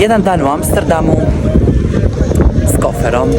Jedan dan u Amsterdamu s koferom.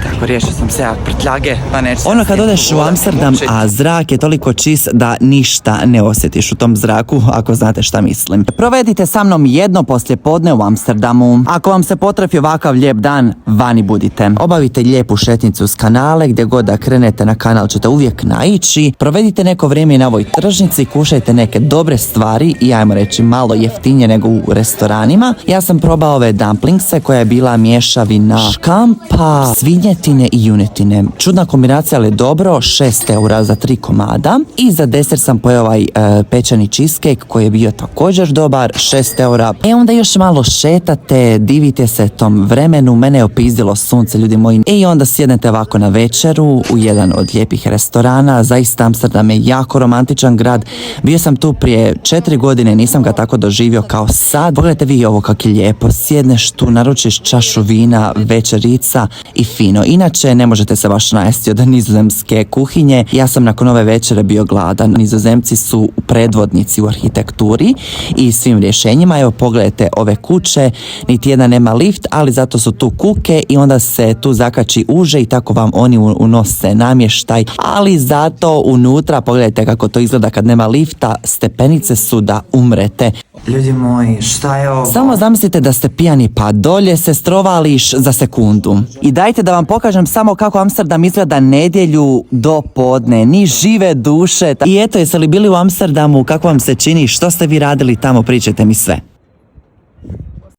Tako, riješio sam se ja prtljage, pa neću... Ono kad odeš u Amsterdam, a zrak je toliko čist da ništa ne osjetiš u tom zraku, ako znate šta mislim. Provedite sa mnom jedno poslijepodne u Amsterdamu. Ako vam se potrefi ovakav lijep dan, vani budite. Obavite lijepu šetnicu uz kanale, gdje god da krenete na kanal ćete uvijek naići. Provedite neko vrijeme na ovoj tržnici, kušajte neke dobre stvari i ajmo reći malo jeftinije nego u restoranima. Ja sam probao ove dumplingse koja je bila mješavina škampa, svinjetine i junetine. Čudna kombinacija, ali dobro, 6 eura za 3 komada. I za desert sam pojeo ovaj pečeni cheesecake koji je bio također dobar, 6 eura. Onda još malo šetate, divite se tom vremenu, mene je opizdilo sunce, ljudi moji. I onda sjednete ovako na večeru u jedan od lijepih restorana. Zaista Amsterdam je jako romantičan grad. Bio sam tu prije 4 godine, nisam ga tako doživio kao sad. Pogledajte vi ovo kako je lijepo, sjedneš tu, naručiš čašu vina, večerica i fino. Inače, ne možete se baš najesti od nizozemske kuhinje. Ja sam nakon ove večere bio gladan. Nizozemci su predvodnici u arhitekturi i svim rješenjima. Evo, pogledajte ove kuće, niti jedna nema lift, ali zato su tu kuke i onda se tu zakači uže i tako vam oni unose namještaj. Ali zato unutra, pogledajte kako to izgleda kad nema lifta, stepenice su da umrete. Ljudi moji, šta je ovo? Samo zamislite da ste pijani pa dolje se strovališ za sekundu. I dajte da vam pokažem samo kako Amsterdam izgleda nedjelju do podne. Ni žive duše. I eto, jeste li bili u Amsterdamu? Kako vam se čini? Što ste vi radili tamo? Pričajte mi sve.